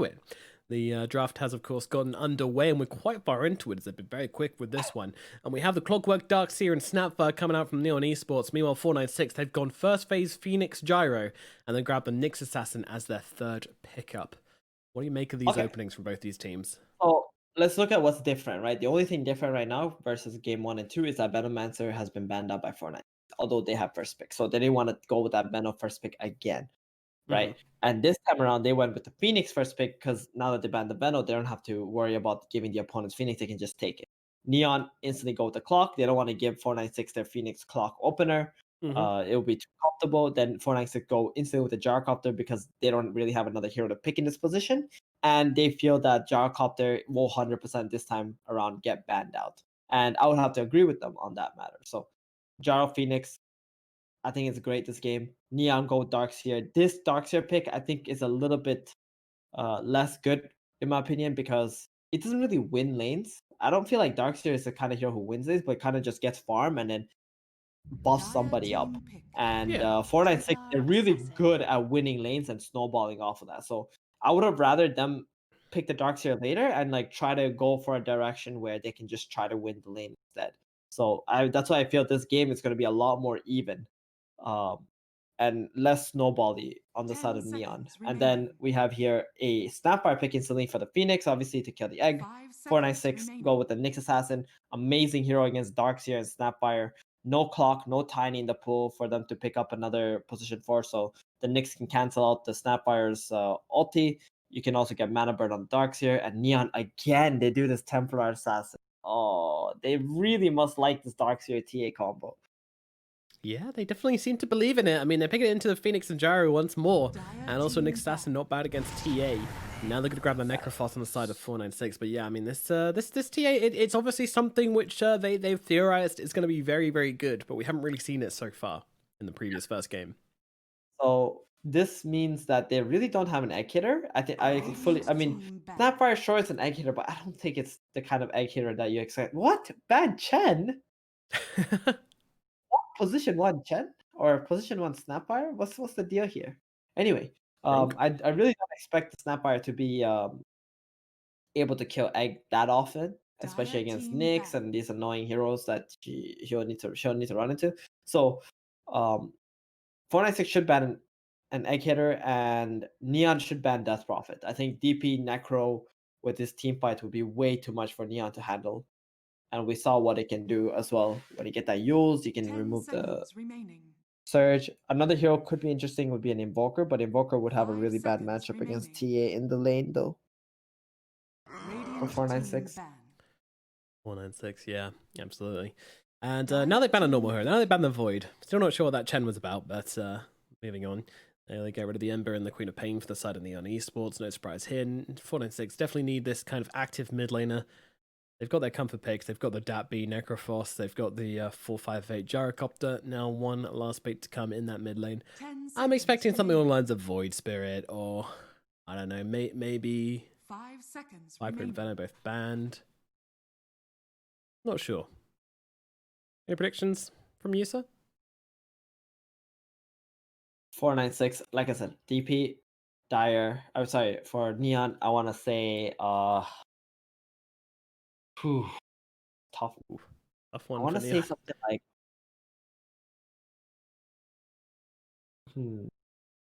it. The draft has, of course, gotten underway, and we're quite far into it. They've been very quick with this one. And we have the Clockwork Darkseer and Snapfire coming out from Neon Esports. Meanwhile, 496, they've gone first phase Phoenix Gyro, and then grabbed the Nyx Assassin as their third pickup. What do you make of these openings from both these teams? So let's look at what's different, right? The only thing different right now versus game 1 and 2 is that Venomancer has been banned out by Fortnite, although they have first pick. So they didn't want to go with that Venom first pick again, right? And this time around, they went with the Phoenix first pick because now that they banned the Venom, they don't have to worry about giving the opponents Phoenix. They can just take it. Neon instantly go with the Clock. They don't want to give 496 their Phoenix Clock opener. It will be too comfortable. Then 496 go instantly with the Gyrocopter because they don't really have another hero to pick in this position. And they feel that Gyrocopter will 100% this time around get banned out. And I would have to agree with them on that matter. So Gyro Phoenix, I think it's great this game. Neon go Darkseer. This Darkseer pick, I think, is a little bit less good in my opinion because it doesn't really win lanes. I don't feel like Darkseer is the kind of hero who wins lanes, but kind of just gets farm and then buffs somebody up. And 496, they're really good at winning lanes and snowballing off of that. So I would have rather them pick the Darkseer later and like try to go for a direction where they can just try to win the lane instead. So that's why I feel this game is going to be a lot more even. And less snowbally on the side of Neon. And then we have here a Snapfire pick instantly for the Phoenix, obviously to kill the egg. 496 go with the Nyx Assassin. Amazing hero against Darkseer and Snapfire. No Clock, no Tiny in the pool for them to pick up another position 4. So the Nyx can cancel out the Snapfire's ulti. You can also get Mana Burn on Darkseer. And Neon, again, they do this Templar Assassin. Oh, they really must like this Darkseer TA combo. Yeah, they definitely seem to believe in it. I mean, they're picking it into the Phoenix and Gyro once more. And also Nyx Assassin not bad against TA. Now they're going to grab the Necrophos on the side of 496. But yeah, I mean, this TA, it's obviously something which they've theorized is going to be very, very good. But we haven't really seen it so far in the previous first game. So this means that they really don't have an egg hitter. I mean, Snapfire sure is an egg hitter, but I don't think it's the kind of egg hitter that you expect. What? Ban Chen? Position 1 Chen or position 1 Snapfire? What's the deal here? Anyway, I really don't expect the Snapfire to be able to kill egg that often, especially against Nyx and these annoying heroes that she'll need to run into. So 496 should ban an egg hitter and Neon should ban Death Prophet. I think DP Necro with this team fight would be way too much for Neon to handle. And we saw what it can do as well. When you get that Yules, you can remove the Surge. Another hero could be interesting would be an Invoker, but Invoker would have a really bad matchup against TA in the lane though. For 496. 496, yeah, absolutely. And now they ban a normal hero. Now they ban the Void. Still not sure what that Chen was about, but moving on. They get rid of the Ember and the Queen of Pain for the side of Neon Esports. No surprise here. 496 definitely need this kind of active mid laner. They've got their comfort picks. They've got the DAP-B Necrophos. They've got the 458 Gyrocopter. Now one last pick to come in that mid lane. I'm expecting something along the lines of Void Spirit or, I don't know, maybe 5 seconds Viper and Venom both banned. Not sure. Any predictions from you, sir? 496, like I said, DP, Dire. I'm sorry, for Neon, I want to say tough one. I want to say something like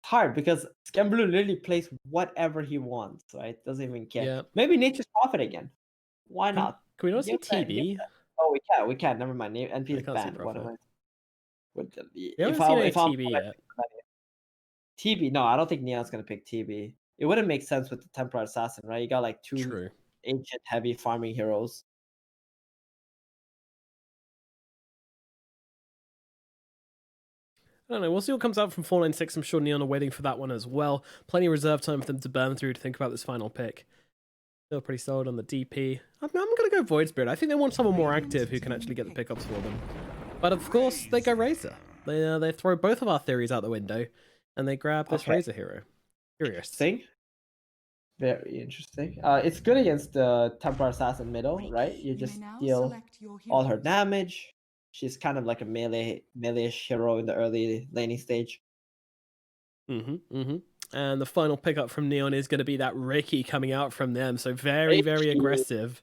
hard because Scamblue literally plays whatever he wants, right? Doesn't even care. Yeah. Maybe Nature's Prophet again. Why not? Can we not see TB? Oh, we can. Never mind. NP is banned. What am I? If I'm TB yet. TB, no, I don't think Neon's gonna pick TB. It wouldn't make sense with the Templar Assassin, right? You got like two ancient heavy farming heroes. I don't know. We'll see what comes out from 496. I'm sure Neon are waiting for that one as well. Plenty of reserve time for them to burn through to think about this final pick. Still pretty solid on the DP. I'm going to go Void Spirit. I think they want someone more active who can actually get the pickups for them. But of course, they go Razor. They throw both of our theories out the window, and they grab this Razor hero. Curious. Interesting. Very interesting. It's good against the Templar Assassin middle, right? You just deal all her damage. She's kind of like a melee-ish hero in the early laning stage. And the final pickup from Neon is going to be that Ricky coming out from them. So very, very Ricky. aggressive.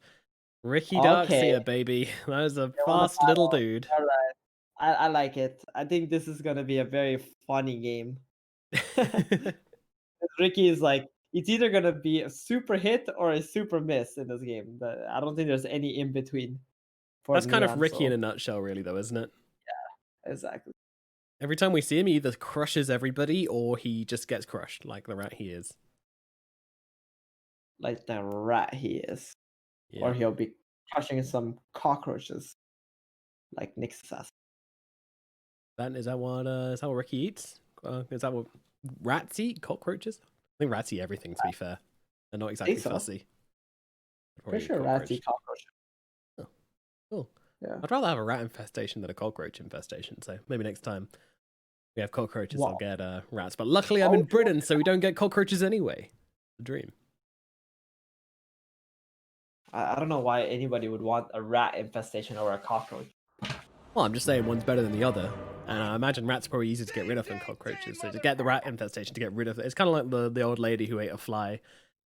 Ricky Okay. Darkseer, baby. That is a They want to fast little battle. dude. All right. I like it. I think this is gonna be a very funny game. Ricky is like, it's either gonna be a super hit or a super miss in this game. I don't think there's any in between for That's kind of Neon. Ricky in So a nutshell, really, though, isn't it? exactly, Every time we see him, he either crushes everybody or he just gets crushed, like the rat he is. like the rat he is, or Yeah. he'll be crushing some cockroaches, like Nick's assassin. Is that what Ricky eats? Is that what rats eat? Cockroaches? I think rats eat everything, to be fair. They're not exactly so. fussy. Pretty sure rats eat cockroaches. Oh, cool. Yeah. I'd rather have a rat infestation than a cockroach infestation, so maybe next time we have cockroaches, I'll get rats. But luckily I'm in Britain, so we don't get cockroaches anyway. The dream. I don't know why anybody would want a rat infestation over a cockroach. Well, I'm just saying one's better than the other. And I imagine rats are probably easier to get rid of than cockroaches. So to get the rat infestation, to get rid of it, it's kind of like the old lady who ate a fly.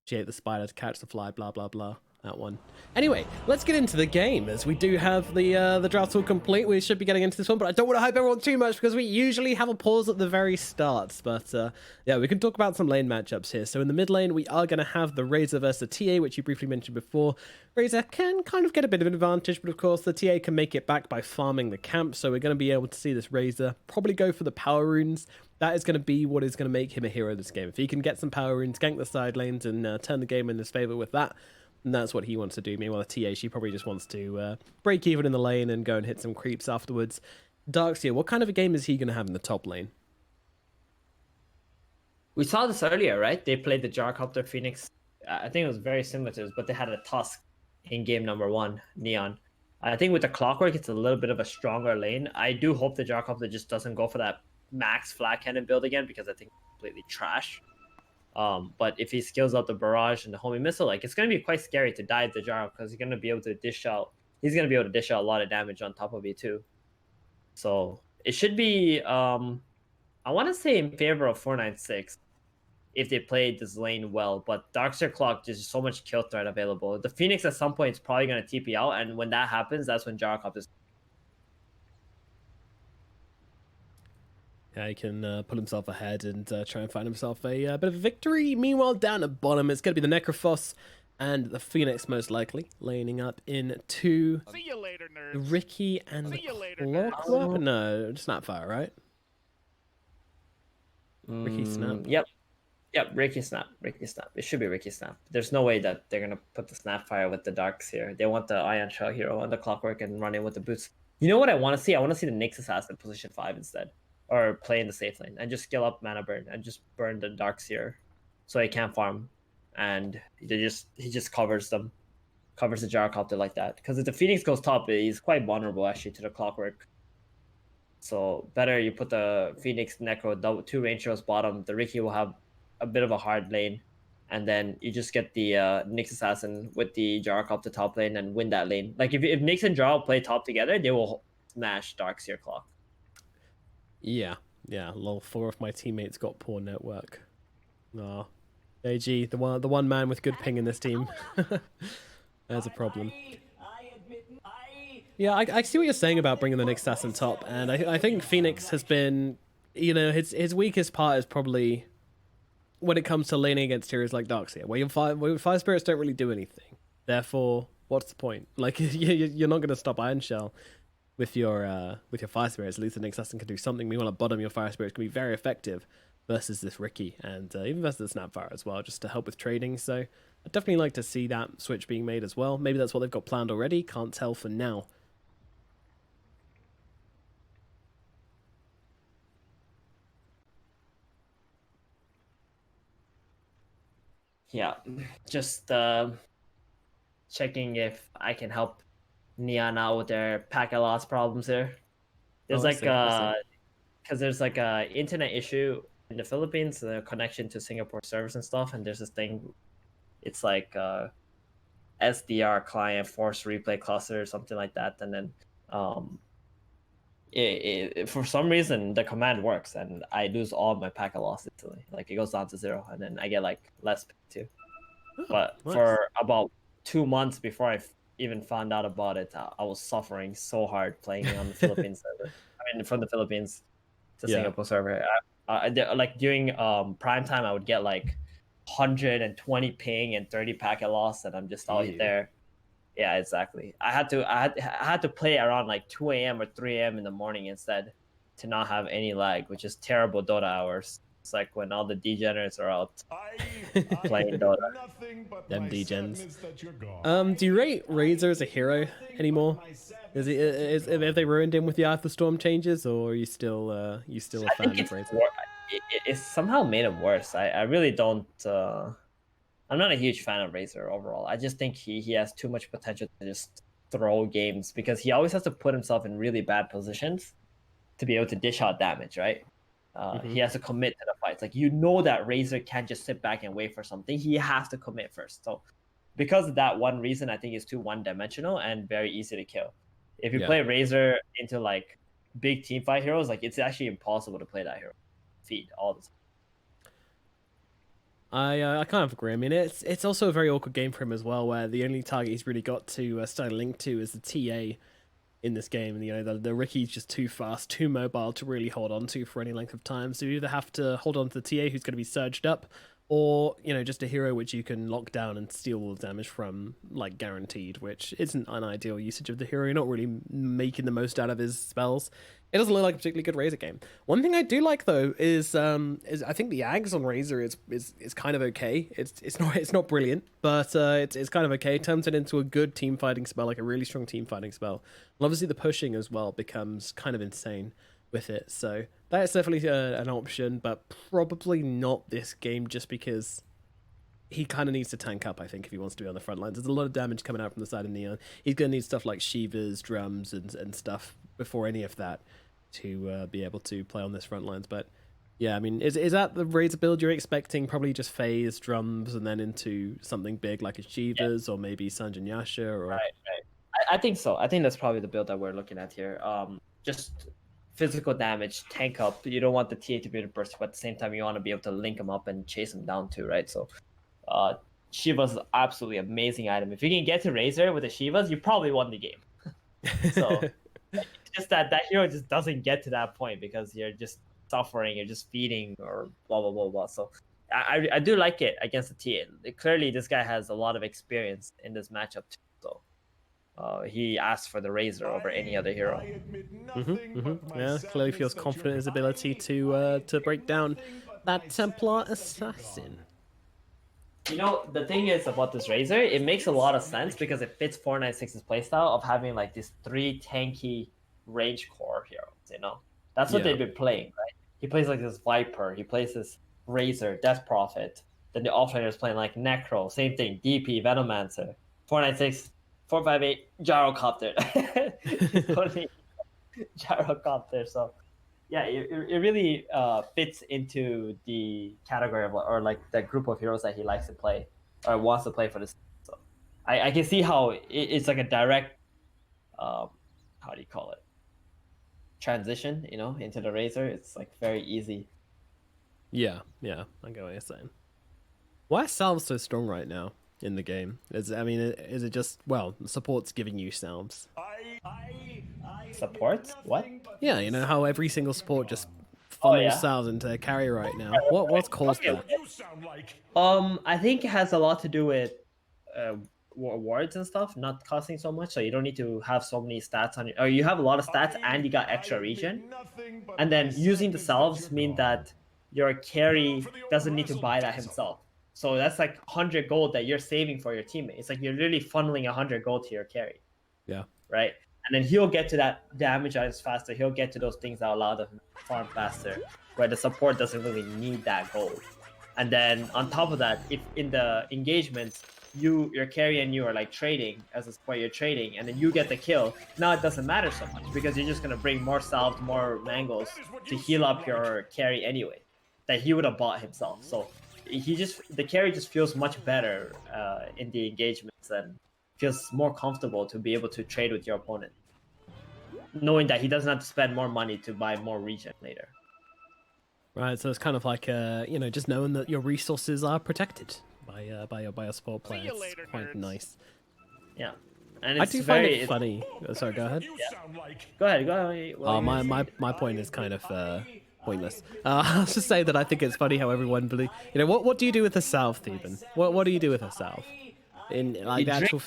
She ate the spider to catch the fly, blah, blah, blah. That one. Anyway, let's get into the game, as we do have the draft all complete. We should be getting into this one, but I don't want to hype everyone too much because we usually have a pause at the very start. But yeah, we can talk about some lane matchups here. So in the mid lane, we are going to have the Razor versus the TA, which you briefly mentioned before. Razor can kind of get a bit of an advantage, but of course the TA can make it back by farming the camp. So we're going to be able to see this Razor probably go for the power runes. That is going to be what is going to make him a hero this game. If he can get some power runes, gank the side lanes, and turn the game in his favor with that, and that's what he wants to do. Meanwhile, the TA, she probably just wants to break even in the lane and go and hit some creeps afterwards. Darkseer, what kind of a game is he going to have in the top lane? We saw this earlier, right? They played the Gyrocopter Phoenix. I think it was very similar to this, but they had a Tusk in game number 1, Neon. I think with the Clockwork, it's a little bit of a stronger lane. I do hope the Gyrocopter just doesn't go for that max flat cannon build again, because I think it's completely trash. But if he skills out the barrage and the homing missile, like, it's going to be quite scary to dive the Gyro, because he's going to be able to dish out. He's going to be able to dish out a lot of damage on top of it too. So it should be, I want to say, in favor of 496 if they played this lane well. But Darkseer Clock, there's so much kill threat available. The Phoenix at some point is probably going to TP out, and when that happens, that's when Gyrocopter is. Yeah, he can put himself ahead and try and find himself a bit of a victory. Meanwhile, down at bottom, it's going to be the Necrophos and the Phoenix, most likely, laning up into See you later, nerds. the Ricky and See the you later, Clockwork. No, Snapfire, right? Ricky Snap. Yep, Ricky Snap. It should be Ricky Snap. There's no way that they're gonna put the Snapfire with the Darks here. They want the Ion Shell hero on the Clockwork and run in with the boots. You know what I want to see? I want to see the Nyx Assassin position 5 instead, or play in the safe lane and just skill up mana burn and just burn the Darks here, so he can't farm, and he just covers them, covers the Gyrocopter like that. Because if the Phoenix goes top, he's quite vulnerable actually to the Clockwork. So better you put the Phoenix Necro 2 range heroes bottom. The Ricky will have a bit of a hard lane, and then you just get the Nyx Assassin with the Gyrocopter top lane and win that lane. Like if Nyx and Jar play top together, they will smash Darkseer Clock. Yeah, lol, 4 of my teammates got poor network. Ah, AG, the one man with good ping in this team. There's a problem. Yeah, I see what you're saying about bringing the Nyx Assassin top, and I think Phoenix has been, you know, his weakest part is probably when it comes to laning against heroes like Darkseer, where fire spirits don't really do anything. Therefore, what's the point? Like, you're not going to stop Iron Shell with your fire spirits. At least the Nyx Assassin can do something. Meanwhile, at bottom, your fire spirits can be very effective versus this Ricky, and even versus the Snapfire as well, just to help with trading. So I'd definitely like to see that switch being made as well. Maybe that's what they've got planned already. Can't tell for now. Yeah, just checking if I can help Neon out with their packet loss problems here. There's because there's like a internet issue in the Philippines, the connection to Singapore servers and stuff, and there's this thing. It's like SDR client force replay cluster or something like that, and then for some reason the command works, and I lose all my packet loss instantly. Like it goes down to 0, and then I get like less pick too. Oh, But nice. for about 2 months before I even found out about it, I was suffering so hard playing on the Philippines server. I mean, from the Philippines to Yeah. Singapore server. Like during prime time, I would get like 120 ping and 30 packet loss, and I'm just out Ew. there. Yeah, exactly. I had to play around like 2 a.m. or 3 a.m. in the morning instead to not have any lag, which is terrible Dota hours. It's like when all the degenerates are out playing Dota. Them degens. Do you rate Razor as a hero anymore? Have they ruined him with the Eye of the Storm changes, or are you still a I fan think of Razor? it's somehow made him worse. I really don't. I'm not a huge fan of Razor overall. I just think he has too much potential to just throw games because he always has to put himself in really bad positions to be able to dish out damage, right? He has to commit to the fights. Like that Razor can't just sit back and wait for something. He has to commit first. So because of that one reason, I think it's too one-dimensional and very easy to kill. If you Yeah. play Razor into like big team fight heroes, like it's actually impossible to play that hero feed all the time. I kind of agree. I mean, it's also a very awkward game for him as well, where the only target he's really got to stay linked to is the TA in this game. You know, the Ricky's just too fast, too mobile to really hold on to for any length of time. So you either have to hold on to the TA who's going to be surged up, or just a hero which you can lock down and steal all the damage from, like guaranteed, which isn't an ideal usage of the hero. You're not really making the most out of his spells. It doesn't look like a particularly good Razor game. One thing I do like though is I think the Ags on Razor is kind of okay. It's not brilliant, but it's kind of okay. It turns it into a good team fighting spell, like a really strong team fighting spell. And obviously the pushing as well becomes kind of insane with it. So that is definitely an option, but probably not this game, just because he kind of needs to tank up, I think, if he wants to be on the front lines. There's a lot of damage coming out from the side of Neon. He's going to need stuff like Shivas, drums, and stuff before any of that to be able to play on this front lines. But yeah, I mean, is that the Razor build you're expecting? Probably just phase, drums, and then into something big like a Shivas or maybe Sanjin Yasha? Or... Right. I think so. I think that's probably the build that we're looking at here. Just physical damage, tank up. You don't want the TA to be able to burst, but at the same time, you want to be able to link them up and chase them down too, right? So, Shiva's absolutely amazing item. If you can get to Razor with the Shivas, you probably won the game. So, it's just that hero just doesn't get to that point because you're just suffering, you're just feeding, or blah blah blah blah. So, I do like it against the TA. Clearly, this guy has a lot of experience in this matchup too. So. He asked for the Razor over any other hero. Yeah, clearly feels confident in his ability to break down that Templar assassin. The thing is about this Razor, it makes a lot of sense because it fits 496's playstyle of having like these 3 tanky range core heroes. That's what they've been playing, right? He plays like this Viper, he plays this Razor, Death Prophet. Then the offlaner is playing like Necro, same thing, DP, Venomancer, 496. 458 gyrocopter. Gyrocopter. So yeah, it really fits into the category of, or like the group of heroes that he likes to play or wants to play for this. So I can see how it's like a direct how do you call it, transition into the Razor. It's like very easy. Yeah, I get what you're saying. Why are salves so strong right now in the game? Is it just, well, support's giving you salves? Support? What? Yeah, you know how every single support just funnels salves into carry right now. What's caused that? I think it has a lot to do with wards and stuff not costing so much, so you don't need to have so many stats on you, or you have a lot of stats and you got extra regen, and then using the salves mean that your carry doesn't need to buy that himself. So that's like 100 gold that you're saving for your teammate. It's like you're literally funneling 100 gold to your carry. Yeah. Right? And then he'll get to that damage items faster. He'll get to those things that allow them to farm faster, where the support doesn't really need that gold. And then on top of that, if in the engagements, your carry and you are like trading as a support, you're trading, and then you get the kill, now it doesn't matter so much because you're just going to bring more salves, more mangles to heal up your carry anyway, that he would have bought himself. So the carry just feels much better in the engagements and feels more comfortable to be able to trade with your opponent. knowing that he doesn't have to spend more money to buy more regen later. Right, so it's kind of like you know, just knowing that your resources are protected by a support player. It's quite nice. Yeah, and I it's do find very it funny. Sorry, go ahead. Go ahead. My point is kind of pointless. I'll just say that I think it's funny how everyone believe. You know, what do you do with a salve, Theban? What do you do with a salve? In like You the actual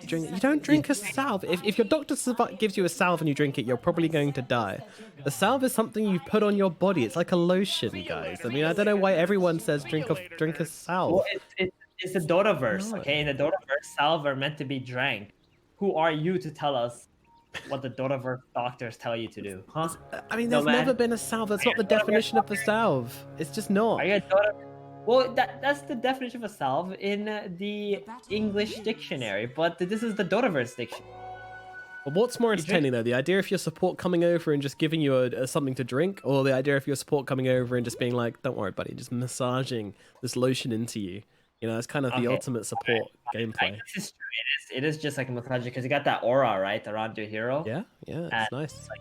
drink, you don't drink a salve. If your doctor gives you a salve and you drink it, you're probably going to die. A salve is something you put on your body. It's like a lotion, guys. I mean, I don't know why everyone says drink a salve. Well, it's the Dotaverse, No. okay? In the Dotaverse, salve are meant to be drank. Who are you to tell us what the Dotaverse doctors tell you to do, huh? I mean, No, there's man. never been a salve. That's not the definition of a salve. It's just not. Are you a Dota? Well, that's the definition of a salve in the English dictionary, but this is the Dotaverse dictionary. But what's more entertaining, though? The idea of your support coming over and just giving you something to drink, or the idea of your support coming over and just being like, don't worry, buddy, just massaging this lotion into you. You know, it's kind of the ultimate support gameplay. This is true. It is just like a massage because you got that aura, right, around your hero. Yeah, it's nice. It's like,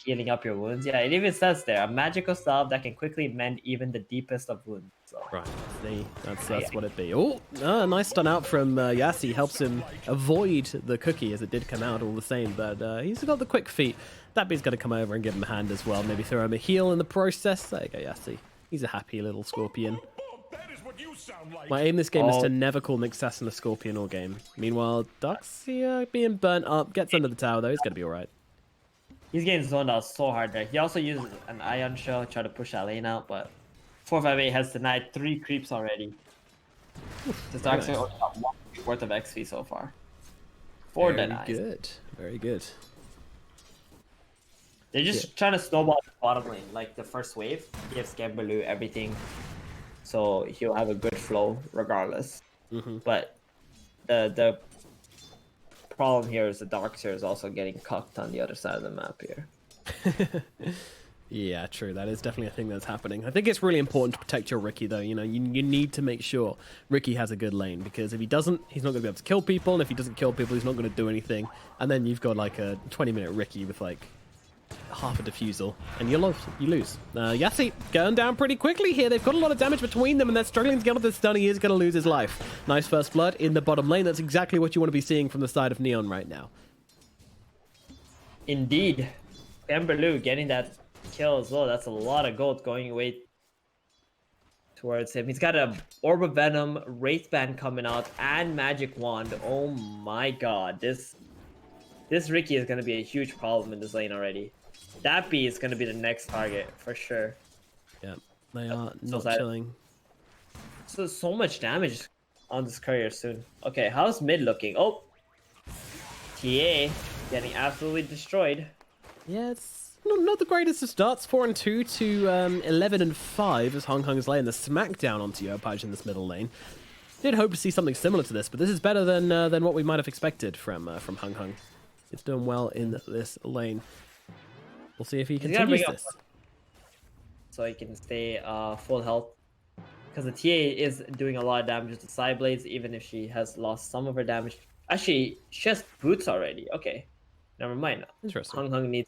healing up your wounds. Yeah, it even says there, a magical salve that can quickly mend even the deepest of wounds. So. Right, see, that's what it be. Oh, nice stun out from Yassi. Helps him avoid the cookie as it did come out all the same, but he's got the quick feet. That be's going to come over and give him a hand as well. Maybe throw him a heal in the process. There you go, Yassi. He's a happy little scorpion. My aim this game is to never call Mixassin a scorpion all game. Meanwhile, Duck's being burnt up. Gets under the tower though. He's going to be alright. He's getting zoned out so hard there. He also uses an Ion Shell to try to push that lane out, but 458 has denied 3 creeps already. The Dark's only got 1 creep worth of XP so far. 4 denies. Very good. Very good. They're just trying to snowball the bottom lane. Like the first wave gives Gambaloo everything, so he'll have a good flow regardless. But the problem here is the Darkseer is also getting cucked on the other side of the map here. Yeah, true. That is definitely a thing that's happening. I think it's really important to protect your Riki, though. You know, you need to make sure Riki has a good lane, because if he doesn't, he's not going to be able to kill people, and if he doesn't kill people, he's not going to do anything. And then you've got like a 20-minute Riki with like half a defusal, and you lose. Yassi going down pretty quickly here. They've got a lot of damage between them, and they're struggling to get off this stun. He is going to lose his life. Nice first blood in the bottom lane. That's exactly what you want to be seeing from the side of Neon right now. Indeed. Gambaloo getting that kill as well. That's a lot of gold going away towards him. He's got a Orb of Venom, Wraith Band coming out, and Magic Wand. Oh my god. This Riki is going to be a huge problem in this lane already. That bee is going to be the next target for sure. Yeah, they are not chilling. So much damage on this courier soon. Okay, how's mid looking? Oh, TA getting absolutely destroyed. Yeah, it's not the greatest of starts. 4-2 to 11-5 as Hung Hung's laying the smackdown onto Eu-VODs in this middle lane. Did hope to see something similar to this, but this is better than what we might have expected from Hung Hung. It's doing well in this lane. We'll see if he continues this. So he can stay full health. Because the TA is doing a lot of damage to side blades, even if she has lost some of her damage. Actually, she has boots already. Okay. Never mind. Interesting. Hung Hung needs...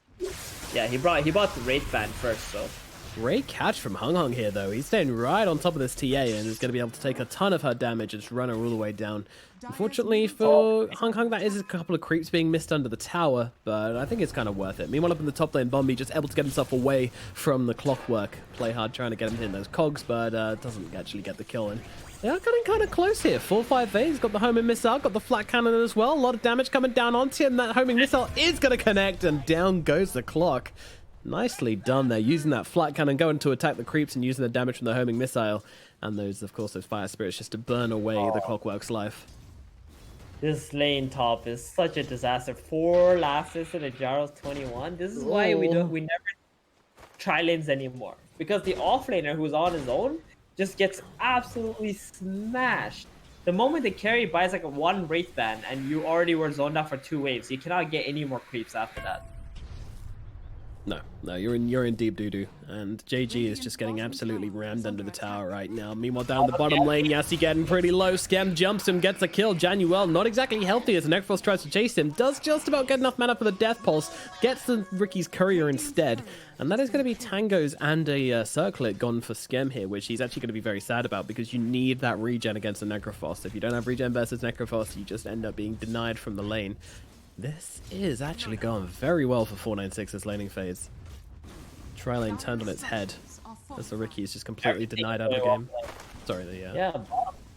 Yeah, he bought the Wraith Band first, so... Great catch from Hung Hung here, though. He's staying right on top of this TA and is going to be able to take a ton of her damage and just run her all the way down. Unfortunately for Hung Hung, that is a couple of creeps being missed under the tower, but I think it's kind of worth it. Meanwhile, up in the top lane, Bombi just able to get himself away from the clockwork. Play hard trying to get him in those cogs, but doesn't actually get the kill in. They are getting kind of close here. 458, he's got the homing missile, got the flat cannon as well. A lot of damage coming down onto him. That homing missile is going to connect, and down goes the clock. Nicely done there, using that flat cannon, going to attack the creeps and using the damage from the homing missile. And those, of course, those fire spirits just to burn away the clockwork's life. This lane top is such a disaster. 4 lasses in a Jaros 21. This is why we never try lanes anymore. Because the offlaner who's on his own just gets absolutely smashed. The moment the carry buys like a 1 Wraith Band and you already were zoned out for 2 waves, you cannot get any more creeps after that. No, you're in deep doo-doo. And JG is just getting absolutely rammed under the tower right now. Meanwhile, down the bottom lane, Yassi getting pretty low. Skem jumps him, gets a kill. Januel not exactly healthy as Necros tries to chase him. Does just about get enough mana for the Death Pulse. Gets the Ricky's Courier instead. And that is going to be Tangos and a Circlet gone for Skem here, which he's actually going to be very sad about because you need that regen against the Necrophos. If you don't have regen versus Necrophos, you just end up being denied from the lane. This is actually going very well for 496's laning phase. Tri-lane turned on its head as the Ricky is just completely denied out of the game. Sorry, yeah,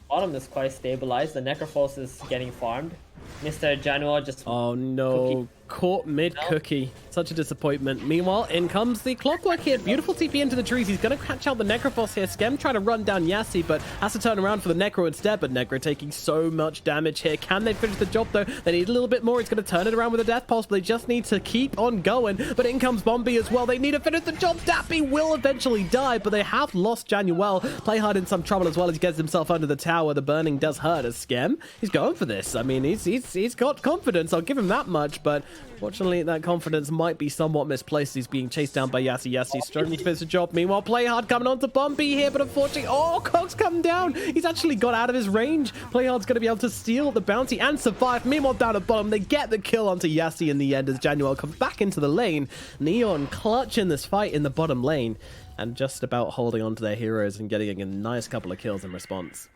bottom is quite stabilized. The Necrophos is getting farmed. Mr. Januar just... Oh no, caught mid-cookie. Such a disappointment. Meanwhile, in comes the Clockwork here. Beautiful TP into the trees. He's going to catch out the Necrophos here. Skem trying to run down Yassi, but has to turn around for the Necro instead. But Necro taking so much damage here. Can they finish the job though? They need a little bit more. He's going to turn it around with a Death Pulse, but they just need to keep on going. But in comes Bombi as well. They need to finish the job. Dappy will eventually die, but they have lost Januel. Playhard in some trouble as well as he gets himself under the tower. The burning does hurt as Skem. He's going for this. I mean, he's got confidence. I'll give him that much, but fortunately, that confidence might be somewhat misplaced. He's being chased down by Yassi. Yassi struggling to finish the job. Meanwhile, Playhard coming on to Bumpy here, but unfortunately, oh, Cog's come down. He's actually got out of his range. Playhard's going to be able to steal the bounty and survive. Meanwhile, down at bottom, they get the kill onto Yassi in the end as Januel comes back into the lane. Neon clutching this fight in the bottom lane and just about holding on to their heroes and getting a nice couple of kills in response.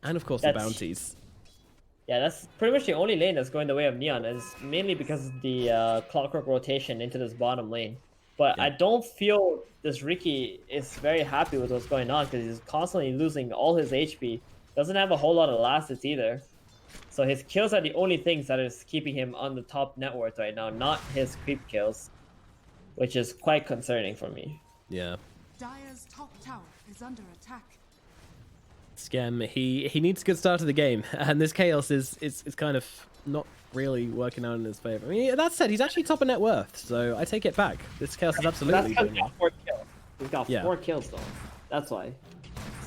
And of course, the bounties. Yeah, that's pretty much the only lane that's going the way of Neon, and it's mainly because of the Clockwork rotation into this bottom lane. But yeah. I don't feel this Ricky is very happy with what's going on because he's constantly losing all his HP. Doesn't have a whole lot of last hits either. So his kills are the only things that is keeping him on the top net worth right now, not his creep kills, which is quite concerning for me. Yeah. Dire's top tower is under attack. Skem, he needs a good start to the game, and this chaos is kind of not really working out in his favor. I mean, that said, he's actually top of net worth, so I take it back. This chaos is absolutely doing well. He's got 4 kills though. That's why.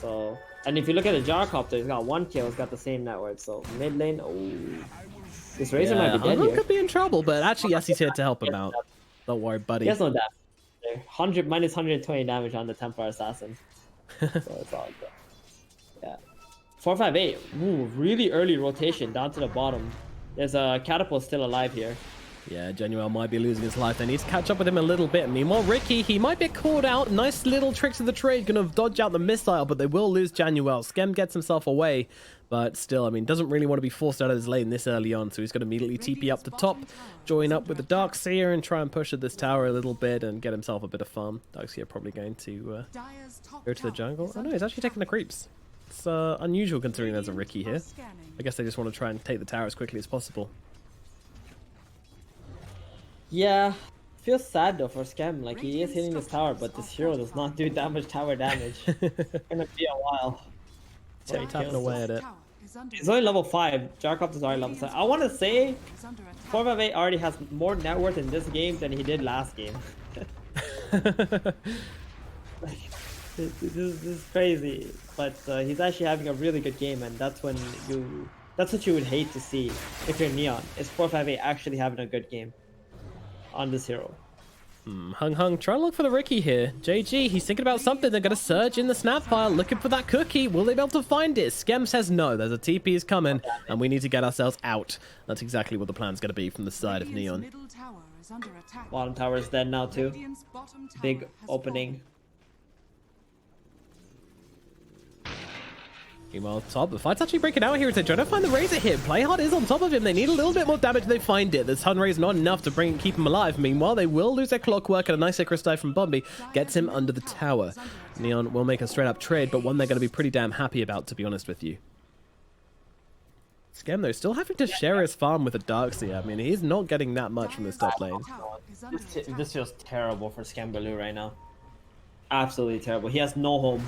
So, and if you look at the Gyrocopter, he's got 1 kill. He's got the same net worth. So mid lane, oh, this Razor might be dead here. Could be in trouble, but actually, yes, he's here to help him out. Don't worry, buddy. He has no damage. 100 minus 120 damage on the Templar Assassin. So it's all good. Yeah. 458. Ooh, really early rotation down to the bottom. There's a Catapult still alive here. Yeah, Januel might be losing his life. They need to catch up with him a little bit. Meanwhile, Ricky, he might get caught out. Nice little tricks of the trade. Gonna dodge out the missile, but they will lose Januel. Skem gets himself away. But still, I mean, doesn't really want to be forced out of his lane this early on. So he's going to immediately TP up the top, join up with the Darkseer and try and push at this tower a little bit and get himself a bit of farm. Darkseer probably going to go to the jungle. Oh no, he's actually taking the creeps. It's unusual considering there's a Ricky here. I guess they just want to try and take the tower as quickly as possible. Yeah, feels sad though for Skem. Like, he is hitting this tower, but this hero does not do that much tower damage. It's gonna be a while. Yeah, tapping away at it. He's only level 5. Gyrocopter is already level 7. I want to say 458 already has more net worth in this game than he did last game. This is crazy, but he's actually having a really good game, and that's when that's what you would hate to see if you're Neon. Is 458 actually having a good game on this hero? Hung, try and look for the Ricky here. JG, he's thinking about something. They're going to surge in the snap pile, looking for that cookie. Will they be able to find it? Skem says no. There's a TP is coming, and we need to get ourselves out. That's exactly what the plan's going to be from the side of Neon. Bottom tower is dead now too. Big opening. Meanwhile, top, the fight's actually breaking out here. They're trying to find the Razor here. Playhard is on top of him. They need a little bit more damage. They find it. The Sunray's not enough to keep him alive. Meanwhile, they will lose their Clockwork, and a nice Icarus dive from Bombi gets him under the tower. Neon will make a straight up trade, but one they're going to be pretty damn happy about, to be honest with you. Skem, though, still having to share his farm with a Darkseer. I mean, he's not getting that much from this top lane. This feels terrible for Skembaloo right now. Absolutely terrible. He has no home.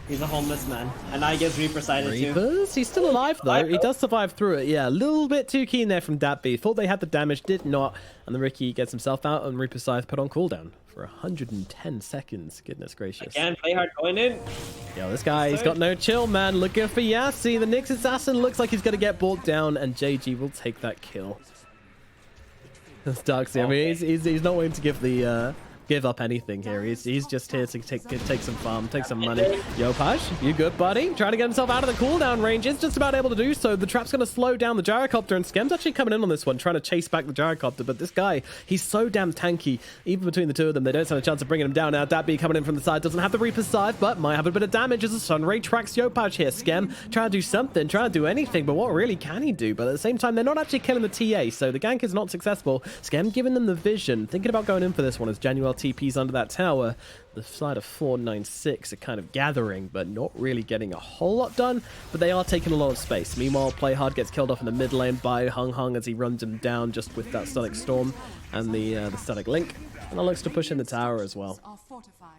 He's a homeless man. And now he gets Reaper sided too. Reapers? He's still alive though. He does survive through it. Yeah, a little bit too keen there from Datby. Thought they had the damage, did not. And the Ricky gets himself out and Reaper Scythe put on cooldown for 110 seconds. Goodness gracious. Again, Playhard going in. Yo, this guy, he's got no chill, man. Looking for Yassi. The Nyx Assassin looks like he's going to get brought down, and JG will take that kill. That's Darksy. I mean, he's not willing to give up anything here. He's just here to take some farm, take some money. Yo-Paj, you good, buddy? Trying to get himself out of the cooldown range. Is just about able to do so. The trap's going to slow down the gyrocopter, and Skem's actually coming in on this one, trying to chase back the gyrocopter. But this guy, he's so damn tanky. Even between the two of them, they don't stand a chance of bringing him down. Now, Dabby coming in from the side doesn't have the Reaper's Scythe, but might have a bit of damage as the Sunray tracks Yo-Paj here. Skem trying to do something, trying to do anything, but what really can he do? But at the same time, they're not actually killing the TA, so the gank is not successful. Skem giving them the vision, thinking about going in for this one as Januel TP's under that tower. The side of 496 are kind of gathering, but not really getting a whole lot done, but they are taking a lot of space. Meanwhile, Playhard gets killed off in the mid lane by Hung as he runs him down just with that Sonic Storm and the Sonic Link, and that looks to push in the tower as well. Are fortified.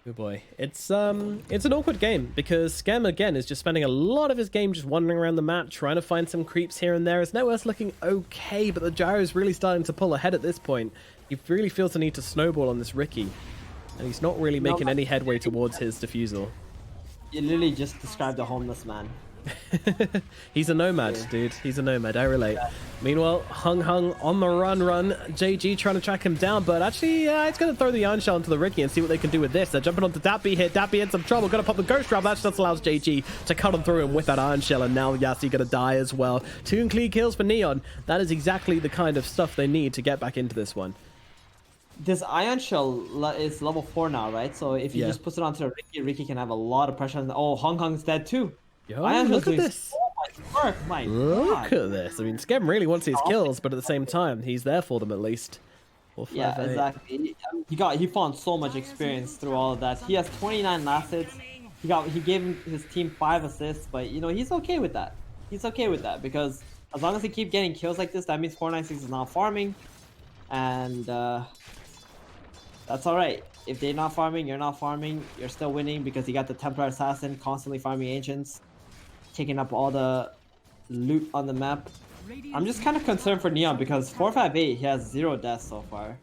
Good boy. It's an awkward game because Skem again is just spending a lot of his game just wandering around the map, trying to find some creeps here and there. His network's looking okay, but the gyro is really starting to pull ahead at this point. He really feels the need to snowball on this Ricky, and he's not really making any headway towards his defusal. You literally just described a homeless man. He's a nomad, dude. He's a nomad. I relate. Meanwhile, Hung on the run. JG trying to track him down, but actually, it's going to throw the Iron Shell into the Ricky and see what they can do with this. They're jumping onto Dappy here. Dappy in some trouble. Going to pop the Ghost Trap. That just allows JG to cut on through him with that Iron Shell, and now Yassi going to die as well. 2 clean kills for Neon. That is exactly the kind of stuff they need to get back into this one. This Ion Shell is level 4 now, right? So if he just puts it onto the Ricky can have a lot of pressure. Oh, Hung's dead too. Yo, look at this. So much work, my Look God. at this. I mean, Skem really wants his kills, but at the same time, he's there for them at least. 4, 5, Yeah, 8. exactly. He found so much experience through all of that. He has 29 last hits. He gave his team 5 assists, but you know he's okay with that. He's okay with that because as long as he keep getting kills like this, that means 496 is not farming, and that's all right. If they're not farming, you're not farming. You're still winning because you got the Templar Assassin constantly farming ancients, taking up all the loot on the map. I'm just kind of concerned for Neon because 458 he has 0 deaths so far.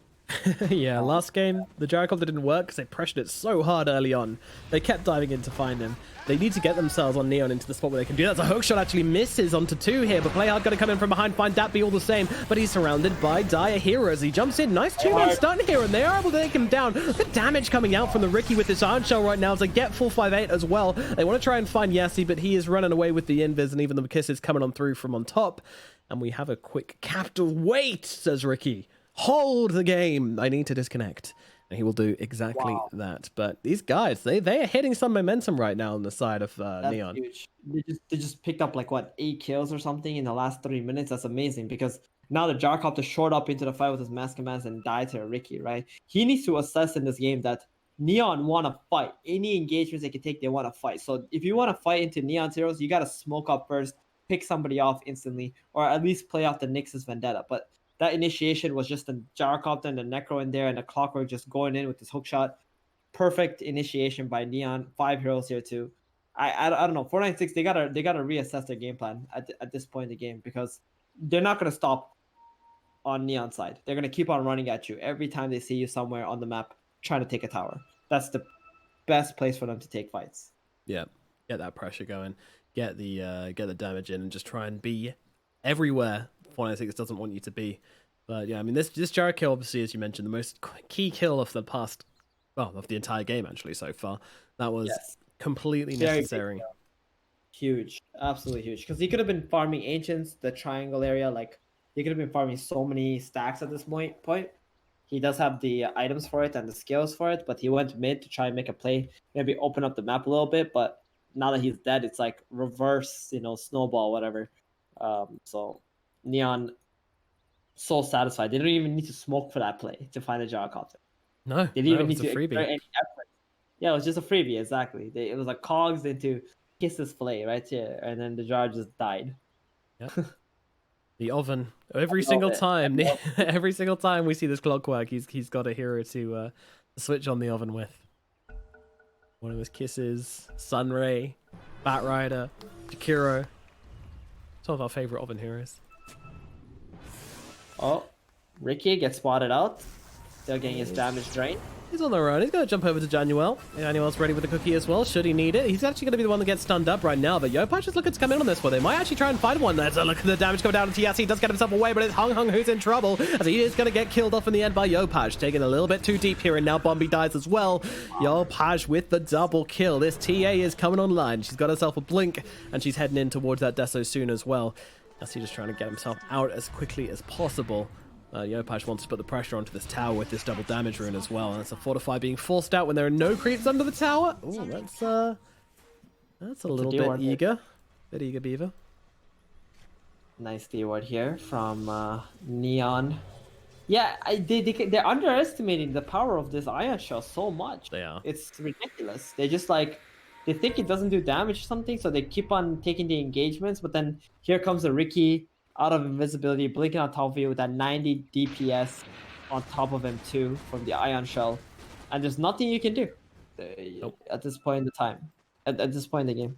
Yeah, last game, the gyrocopter didn't work because they pressured it so hard early on. They kept diving in to find him. They need to get themselves on Neon into the spot where they can do that. The hook shot actually misses onto 2 here, but Playhard going to come in from behind, find Dappy all the same, but he's surrounded by dire heroes. He jumps in, nice 2-man stun here, and they are able to take him down. The damage coming out from the Ricky with this Iron Shell right now as they get 458 as well. They want to try and find Yassi, but he is running away with the invis, and even the kisses coming on through from on top. And we have a quick capital wait, says Ricky. Hold the game. I need to disconnect. And he will do exactly that. But these guys, they are hitting some momentum right now on the side of Neon. Huge. They just picked up like what 8 kills or something in the last 3 minutes. That's amazing because now the gyrocopter short up into the fight with his mass commands and died to Ricky, right? He needs to assess in this game that Neon want to fight. Any engagements they can take, they want to fight. So if you want to fight into Neon's heroes, you got to smoke up first, pick somebody off instantly, or at least play off the Nyx's Vendetta. But that initiation was just the gyrocopter and the Necro in there and the Clockwork just going in with this hook shot. Perfect initiation by Neon. 5 heroes here too. I don't know. 496 they gotta reassess their game plan at this point in the game because they're not gonna stop on Neon side. They're gonna keep on running at you every time they see you somewhere on the map trying to take a tower. That's the best place for them to take fights. Yeah, get that pressure going, get the damage in, and just try and be everywhere 496 doesn't want you to be. But yeah, I mean, this gyro kill, obviously, as you mentioned, the most key kill of the past, well, of the entire game actually so far. That was completely necessary. Huge, absolutely huge. Because he could have been farming ancients, the triangle area, like he could have been farming so many stacks at this point. He does have the items for it and the skills for it, but he went mid to try and make a play, maybe open up the map a little bit. But now that he's dead, it's like reverse, snowball, whatever. So Neon so satisfied. They don't even need to smoke for that play to find a gyrocopter. No, they didn't even need to exert any effort. Yeah, it was just a freebie, exactly. It was like cogs into Kisses play right here, and then the jar just died. Yep. The oven. Every single time we see this Clockwork, he's got a hero to switch on the oven with. One of his Kisses, Sunray, Batrider, Jakiro. Some of our favorite oven heroes. Oh, Ricky gets spotted out. Still getting his damage drained. He's on the run. He's going to jump over to Januel. Januel's ready with the cookie as well, should he need it. He's actually going to be the one that gets stunned up right now, but Yo-Patch is looking to come in on this one. They might actually try and find one. Let's look at the damage coming down to Yassi. He does get himself away, but it's Hung Hung who's in trouble, as he is going to get killed off in the end by Yo-Patch, taking a little bit too deep here, and now Bombi dies as well. Yo-Patch with the double kill. This TA is coming online. She's got herself a blink, and she's heading in towards that Deso soon as well. Yassi just trying to get himself out as quickly as possible. Yo-Patch wants to put the pressure onto this tower with this double damage rune as well, and it's a Fortify being forced out when there are no creeps under the tower. Ooh, that's a little bit eager. Bit eager, Beaver. Nice D-word here from Neon. Yeah, they're underestimating the power of this Ion Shell so much. They are. It's ridiculous. They just like, they think it doesn't do damage or something, so they keep on taking the engagements, but then here comes the Riki out of invisibility, blinking on top of you with that 90 DPS on top of him too from the Ion Shell, and there's nothing you can do at this point in the time. At this point in the game.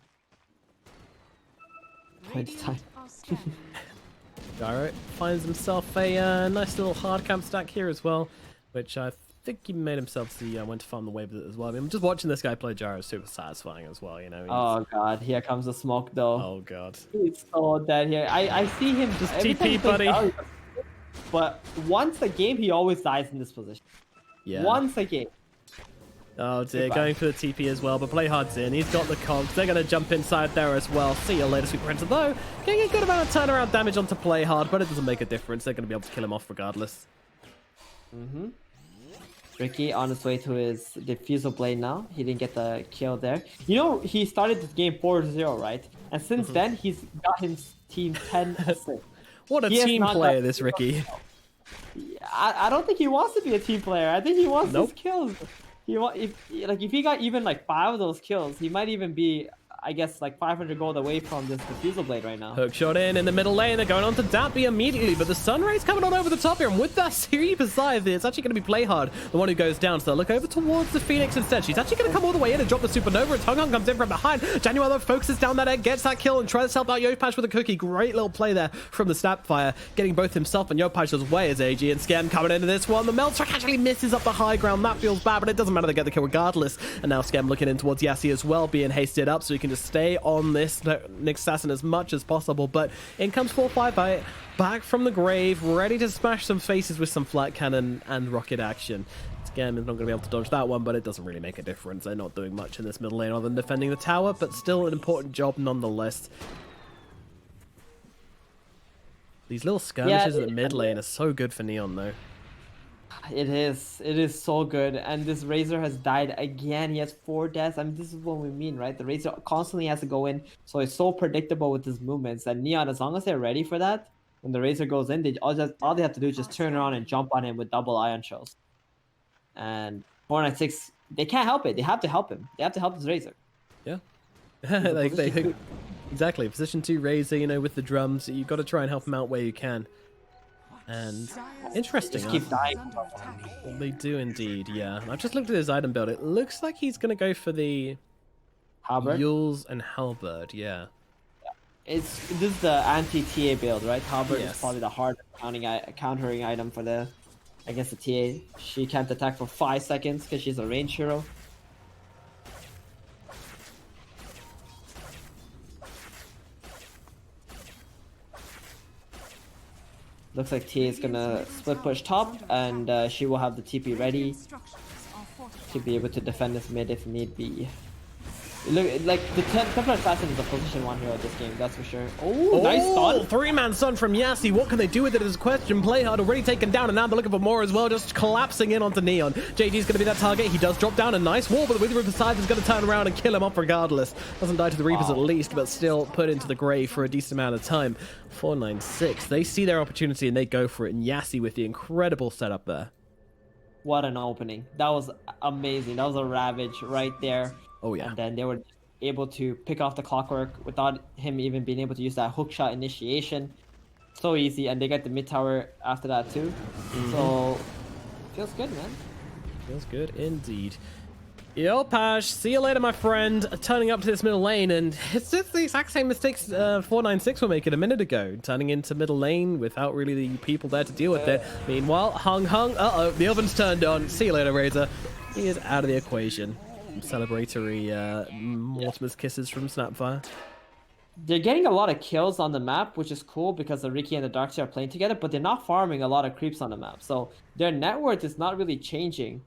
Gyro finds himself a nice little hard camp stack here as well, which I think he made himself see went to farm the wave with it as well. I mean, just watching this guy play Gyro is super satisfying as well, you know. Oh god, here comes the smoke though. Oh god. He's so dead here. I see him just TP, buddy. Gyro, but once a game, he always dies in this position. Yeah. Once a game. Oh dear, going for the TP as well, but Playhard's in. He's got the cogs. They're going to jump inside there as well. See you later, Sweet Prince. Though, getting a good amount of turnaround damage onto Playhard, but it doesn't make a difference. They're going to be able to kill him off regardless. Ricky on his way to his Diffusal Blade now. He didn't get the kill there. You know, he started this game 4-0, right? And since then, he's got his team 10 assists. What a team player, this Ricky. I don't think he wants to be a team player. I think he wants his kills. If he got even like 5 of those kills, he might even be, I guess, like 500 gold away from this Diffusal Blade right now. Hook shot in the middle lane. They're going on to Dappy immediately, but the Sunray's coming on over the top here, and with that Super side, it's actually going to be Playhard, the one who goes down. So they'll look over towards the Phoenix instead. She's actually going to come all the way in and drop the Supernova, and Hung Hung comes in from behind. Januel though focuses down that egg, gets that kill, and tries to help out Yo-Patch with a cookie. Great little play there from the Snapfire, getting both himself and Yo-Patch's way as AG and Scam coming into this one. The Meltstruck actually misses up the high ground. That feels bad, but it doesn't matter. They get the kill regardless. And now Scam looking in towards Yassi as well, being hasted up so he can just stay on this Nick Assassin as much as possible, but in comes 4-5 back from the grave, ready to smash some faces with some flat cannon and rocket action. Scam is not going to be able to dodge that one, but it doesn't really make a difference. They're not doing much in this middle lane other than defending the tower, but still an important job nonetheless. These little skirmishes at the mid lane are so good for Neon though. It is so good, and this Razor has died again. He has 4 deaths. I mean, this is what we mean, right? The Razor constantly has to go in, so it's so predictable with his movements. And Neon, as long as they're ready for that, when the Razor goes in, all they have to do is just turn around and jump on him with double Ion Shells. And 496, they can't help it. They have to help him. They have to help this Razor. Yeah. Exactly. Position 2 Razor, you know, with the drums, you've got to try and help him out where you can. And interesting. Just keep dying. They do indeed, yeah. I've just looked at his item build. It looks like he's going to go for the Halberd? Yules and Halberd, yeah. This is the anti-TA build, right? Halberd Yes. is probably the hard countering item for against the TA. She can't attack for 5 seconds because she's a range hero. Looks like TA is gonna split push top, and she will have the TP ready to be able to defend this mid if need be. Look, like the Templar Assassin is a position 1 hero this game, that's for sure. Oh, nice stun. 3-man stun from Yassi. What can they do with it is a question. Playhard already taken down, and now they're looking for more as well, just collapsing in onto Neon. JG's going to be that target. He does drop down a nice wall, but the Wither of the Sides is going to turn around and kill him off regardless. Doesn't die to the Reapers at least, but still put into the grave for a decent amount of time. 496. They see their opportunity and they go for it, and Yassi with the incredible setup there. What an opening. That was amazing. That was a Ravage right there. Oh yeah. And then they were able to pick off the Clockwork without him even being able to use that hookshot initiation. So easy, and they got the mid tower after that too. So feels good, man. Feels good indeed. Yo, Pash, see you later, my friend. Turning up to this middle lane, and it's just the exact same mistakes 496 were making a minute ago. Turning into middle lane without really the people there to deal with it. Meanwhile, Hung, uh-oh, the oven's turned on. See you later, Razor. He is out of the equation. Some celebratory Mortimer's kisses from Snapfire. They're getting a lot of kills on the map, which is cool because the Riki and the Darkseid are playing together, but they're not farming a lot of creeps on the map. So their net worth is not really changing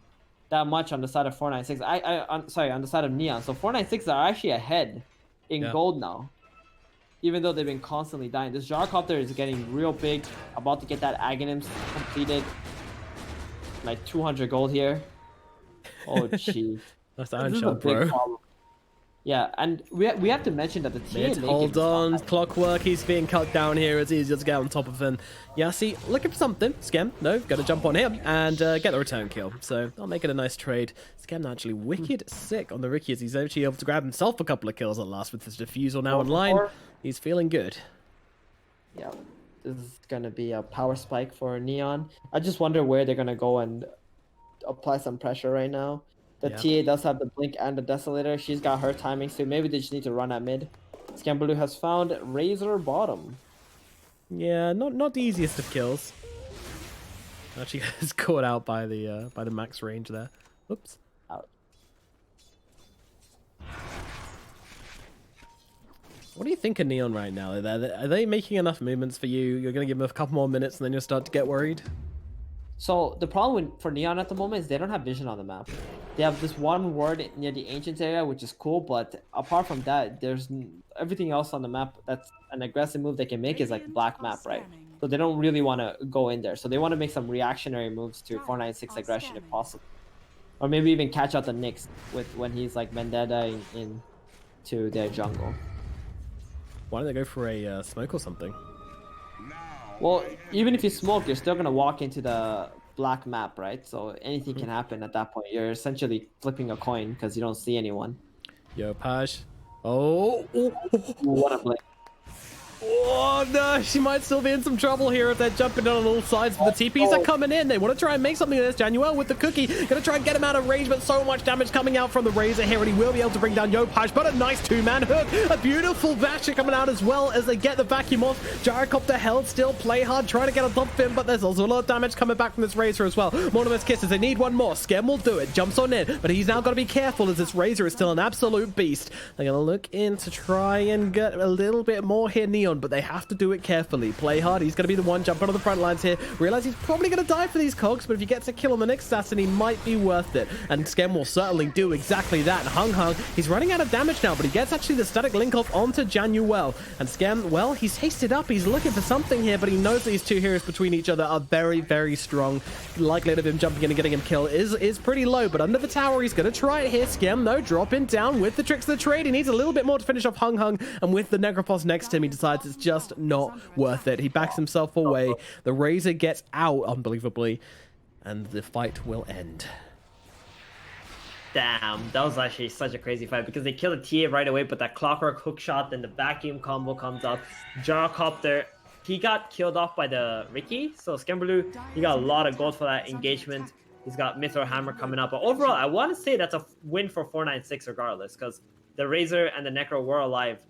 that much on the side of 496. I'm sorry, on the side of Neon. So 496 are actually ahead in gold now, even though they've been constantly dying. This Gyrocopter is getting real big, about to get that Aghanims completed. Like 200 gold here. Oh, jeez. That's Iron Shell, bro. Yeah, and we have to mention that the TA hold on, Clockwork, he's being cut down here. It's easier to get on top of him. Yassi, looking for something. Skem, no, gotta jump on him and get the return kill. So I'll make it a nice trade. Skem actually wicked sick on the Riki as he's actually able to grab himself a couple of kills at last with his Diffusal now online. He's feeling good. Yeah, this is gonna be a power spike for Neon. I just wonder where they're gonna go and apply some pressure right now. The TA does have the Blink and the Desolator. She's got her timings too. Maybe they just need to run at mid. Scambaloo has found Razor bottom. Yeah, not the easiest of kills. Actually gets caught out by the max range there. Oops. Out. What do you think of Neon right now? Are they making enough movements for you? You're going to give them a couple more minutes and then you'll start to get worried? So the problem for Neon at the moment is they don't have vision on the map. They have this one ward near the Ancients area, which is cool, but apart from that, there's everything else on the map that's an aggressive move they can make is like black map, right? So they don't really want to go in there. So they want to make some reactionary moves to 496 aggression if possible. Or maybe even catch out the Nyx with when he's like Vendetta into their jungle. Why don't they go for a smoke or something? Well, even if you smoke, you're still going to walk into the black map, right? So anything can happen at that point. You're essentially flipping a coin because you don't see anyone. Yo, Paj. Oh. What a play. Oh, no. She might still be in some trouble here if they're jumping on all sides. But the TPs are coming in. They want to try and make something of this. Januel with the cookie. Going to try and get him out of range, but so much damage coming out from the Razor here, and he will be able to bring down Yo-Paj. But a nice two-man hook. A beautiful Vasher coming out as well as they get the vacuum off. Gyrocopter held still. Play hard, trying to get on top of him, but there's also a lot of damage coming back from this Razor as well. Mortimer's kisses. They need one more. Skem will do it. Jumps on in, but he's now got to be careful as this Razor is still an absolute beast. They're going to look in to try and get a little bit more here, Neon, but they have to do it carefully. Play hard. He's going to be the one jumping on the front lines here. Realize he's probably going to die for these cogs, but if he gets a kill on the next assassin, he might be worth it. And Skem will certainly do exactly that. Hung, he's running out of damage now, but he gets actually the static link off onto Januel. And Skem, well, he's hasted up. He's looking for something here, but he knows that these two heroes between each other are very, very strong. Likelihood of him jumping in and getting him killed is pretty low, but under the tower, he's going to try it here. Skem, though, dropping down with the tricks of the trade. He needs a little bit more to finish off Hung, and with the Necropos next to him, he decides it's just not worth it. He backs himself away. The Razor gets out, unbelievably, and the fight will end. Damn, that was actually such a crazy fight because they killed the TA right away, but that Clockwork hook shot, then the vacuum combo comes up. Gyrocopter, he got killed off by the Riki, so Scambaloo, he got a lot of gold for that engagement. He's got Mithril Hammer coming up, but overall, I want to say that's a win for 496 regardless, because the Razor and the Necro were alive